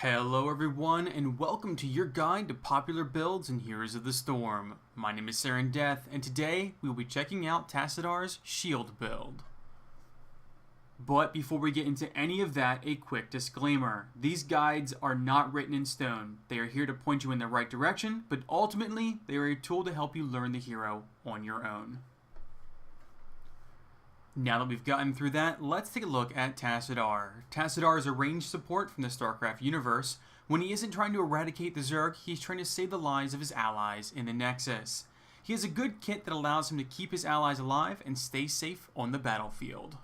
Hello everyone, and welcome to your guide to popular builds and Heroes of the Storm. My name is Saren Death, and today we will be checking out Tassadar's Shield build. But before we get into any of that, a quick disclaimer. These guides are not written in stone. They are here to point you in the right direction, but ultimately they are a tool to help you learn the hero on your own. Now that we've gotten through that, let's take a look at Tassadar. Tassadar is a ranged support from the StarCraft universe. When he isn't trying to eradicate the Zerg, he's trying to save the lives of his allies in the Nexus. He has a good kit that allows him to keep his allies alive and stay safe on the battlefield.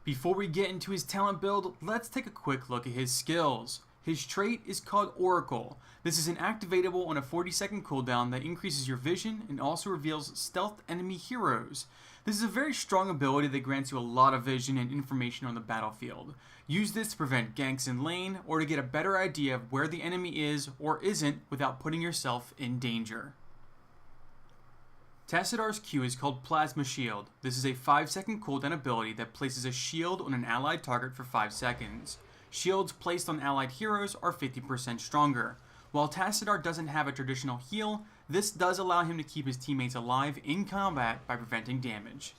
Before we get into his talent build, let's take a quick look at his skills. His trait is called Oracle. This is an activatable on a 40-second cooldown that increases your vision and also reveals stealth enemy heroes. This is a very strong ability that grants you a lot of vision and information on the battlefield. Use this to prevent ganks in lane or to get a better idea of where the enemy is or isn't without putting yourself in danger. Tassadar's Q is called Plasma Shield. This is a 5-second cooldown ability that places a shield on an allied target for 5 seconds. Shields placed on allied heroes are 50% stronger. While Tassadar doesn't have a traditional heal, this does allow him to keep his teammates alive in combat by preventing damage.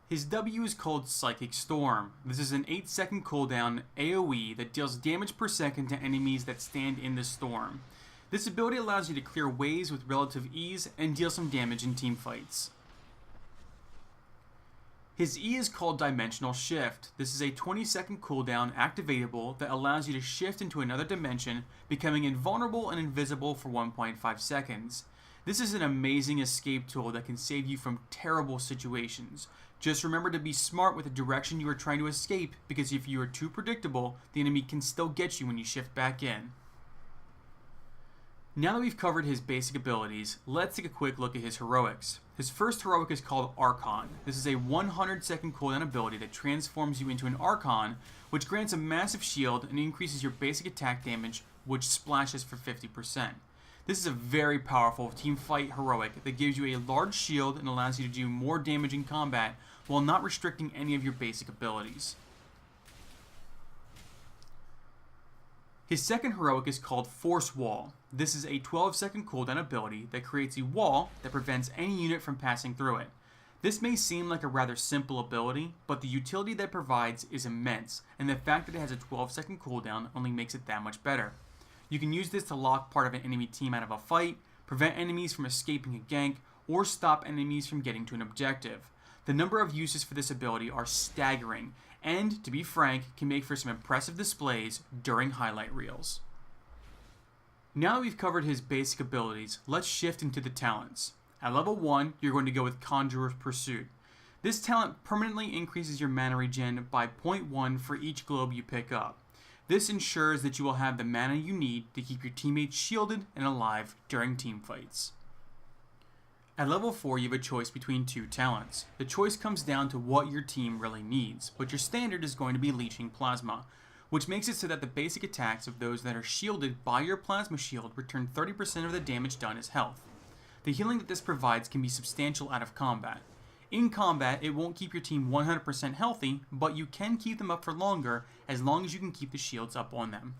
His W is called Psychic Storm. This is an 8-second cooldown AoE that deals damage per second to enemies that stand in the storm. This ability allows you to clear waves with relative ease and deal some damage in teamfights. His E is called Dimensional Shift. This is a 20-second cooldown activatable that allows you to shift into another dimension, becoming invulnerable and invisible for 1.5 seconds. This is an amazing escape tool that can save you from terrible situations. Just remember to be smart with the direction you are trying to escape, because if you are too predictable, the enemy can still get you when you shift back in. Now that we've covered his basic abilities, let's take a quick look at his heroics. His first heroic is called Archon. This is a 100-second cooldown ability that transforms you into an Archon, which grants a massive shield and increases your basic attack damage, which splashes for 50%. This is a very powerful teamfight heroic that gives you a large shield and allows you to do more damage in combat while not restricting any of your basic abilities. His second heroic is called Force Wall. This is a 12-second cooldown ability that creates a wall that prevents any unit from passing through it. This may seem like a rather simple ability, but the utility that it provides is immense, and the fact that it has a 12-second cooldown only makes it that much better. You can use this to lock part of an enemy team out of a fight, prevent enemies from escaping a gank, or stop enemies from getting to an objective. The number of uses for this ability are staggering, and, to be frank, can make for some impressive displays during highlight reels. Now that we've covered his basic abilities, let's shift into the talents. At level 1, you're going to go with Conjurer's Pursuit. This talent permanently increases your mana regen by 0.1 for each globe you pick up. This ensures that you will have the mana you need to keep your teammates shielded and alive during teamfights. At level 4, you have a choice between 2 talents. The choice comes down to what your team really needs, but your standard is going to be Leeching Plasma, which makes it so that the basic attacks of those that are shielded by your Plasma Shield return 30% of the damage done as health. The healing that this provides can be substantial out of combat. In combat, it won't keep your team 100% healthy, but you can keep them up for longer as long as you can keep the shields up on them.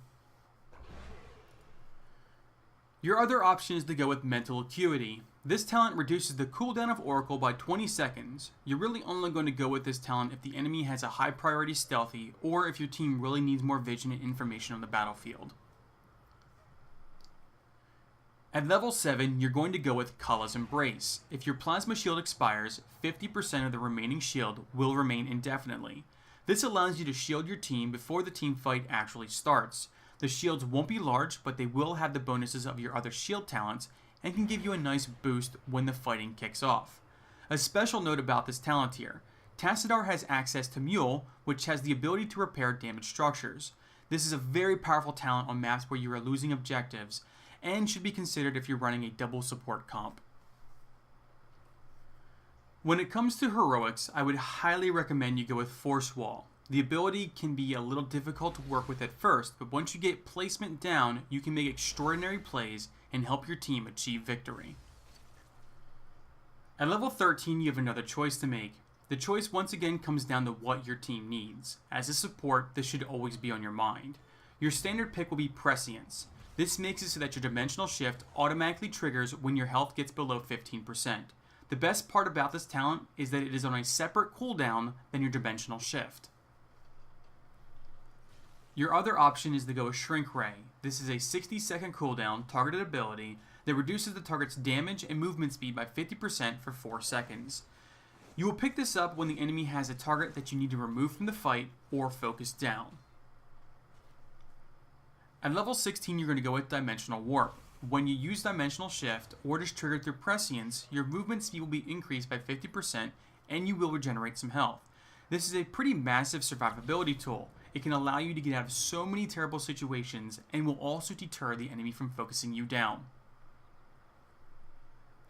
Your other option is to go with Mental Acuity. This talent reduces the cooldown of Oracle by 20 seconds. You're really only going to go with this talent if the enemy has a high priority stealthy, or if your team really needs more vision and information on the battlefield. At level 7, you're going to go with Kala's Embrace. If your Plasma Shield expires, 50% of the remaining shield will remain indefinitely. This allows you to shield your team before the team fight actually starts. The shields won't be large, but they will have the bonuses of your other shield talents and can give you a nice boost when the fighting kicks off. A special note about this talent here. Tassadar has access to Mule, which has the ability to repair damaged structures. This is a very powerful talent on maps where you are losing objectives, and should be considered if you're running a double support comp. When it comes to heroics, I would highly recommend you go with Force Wall. The ability can be a little difficult to work with at first, but once you get placement down, you can make extraordinary plays and help your team achieve victory. At level 13, you have another choice to make. The choice once again comes down to what your team needs. As a support, this should always be on your mind. Your standard pick will be Prescience. This makes it so that your Dimensional Shift automatically triggers when your health gets below 15%. The best part about this talent is that it is on a separate cooldown than your Dimensional Shift. Your other option is to go with Shrink Ray. This is a 60-second cooldown targeted ability that reduces the target's damage and movement speed by 50% for 4 seconds. You will pick this up when the enemy has a target that you need to remove from the fight or focus down. At level 16, you're going to go with Dimensional Warp. When you use Dimensional Shift or it is triggered through Prescience, your movement speed will be increased by 50% and you will regenerate some health. This is a pretty massive survivability tool. It can allow you to get out of so many terrible situations and will also deter the enemy from focusing you down.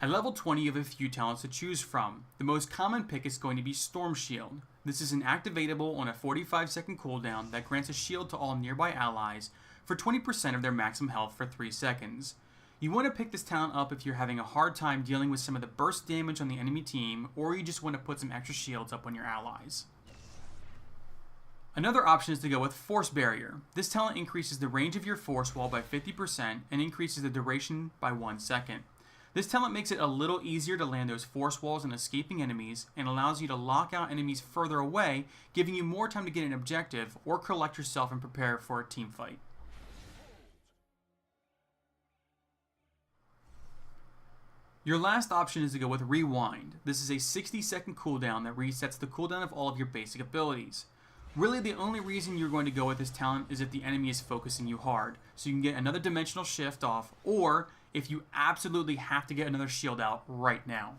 At level 20, you have a few talents to choose from. The most common pick is going to be Storm Shield. This is an activatable on a 45-second cooldown that grants a shield to all nearby allies for 20% of their maximum health for 3 seconds. You want to pick this talent up if you're having a hard time dealing with some of the burst damage on the enemy team, or you just want to put some extra shields up on your allies. Another option is to go with Force Barrier. This talent increases the range of your force wall by 50% and increases the duration by 1 second. This talent makes it a little easier to land those force walls on escaping enemies and allows you to lock out enemies further away, giving you more time to get an objective or collect yourself and prepare for a team fight. Your last option is to go with Rewind. This is a 60-second cooldown that resets the cooldown of all of your basic abilities. Really, the only reason you're going to go with this talent is if the enemy is focusing you hard, so you can get another Dimensional Shift off, or if you absolutely have to get another shield out right now.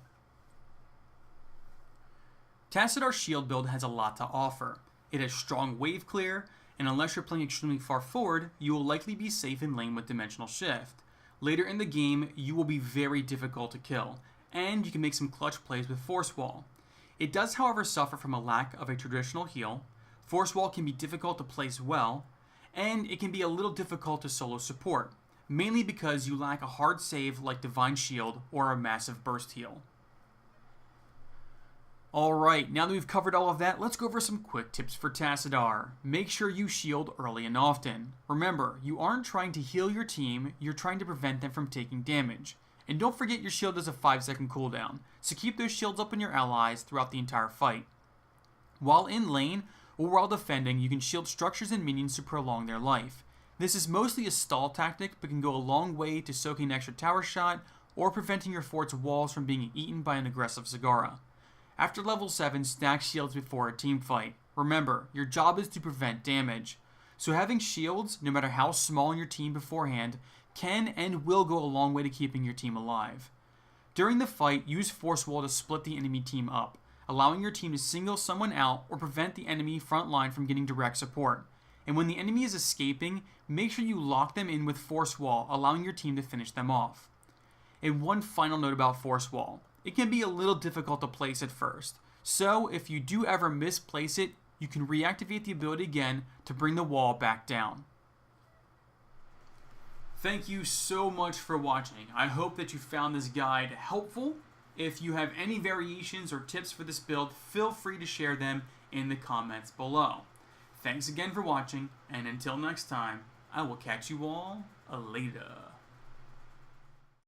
Tassadar Shield build has a lot to offer. It has strong wave clear, and unless you're playing extremely far forward, you will likely be safe in lane with Dimensional Shift. Later in the game, you will be very difficult to kill, and you can make some clutch plays with Force Wall. It does, however, suffer from a lack of a traditional heal. Force Wall can be difficult to place well, and it can be a little difficult to solo support, mainly because you lack a hard save like Divine Shield or a massive burst heal. Alright, now that we've covered all of that, let's go over some quick tips for Tassadar. Make sure you shield early and often. Remember, you aren't trying to heal your team, you're trying to prevent them from taking damage. And don't forget your shield has a 5-second cooldown, so keep those shields up on your allies throughout the entire fight. While in lane, or while defending, you can shield structures and minions to prolong their life. This is mostly a stall tactic, but can go a long way to soaking an extra tower shot, or preventing your fort's walls from being eaten by an aggressive Zagara. After level 7, stack shields before a team fight. Remember, your job is to prevent damage. So having shields, no matter how small in your team beforehand, can and will go a long way to keeping your team alive. During the fight, use Force Wall to split the enemy team up, allowing your team to single someone out or prevent the enemy front line from getting direct support. And when the enemy is escaping, make sure you lock them in with Force Wall, allowing your team to finish them off. And one final note about Force Wall. It can be a little difficult to place at first, so if you do ever misplace it, you can reactivate the ability again to bring the wall back down. Thank you so much for watching. I hope that you found this guide helpful. If you have any variations or tips for this build, feel free to share them in the comments below. Thanks again for watching, and until next time, I will catch you all later.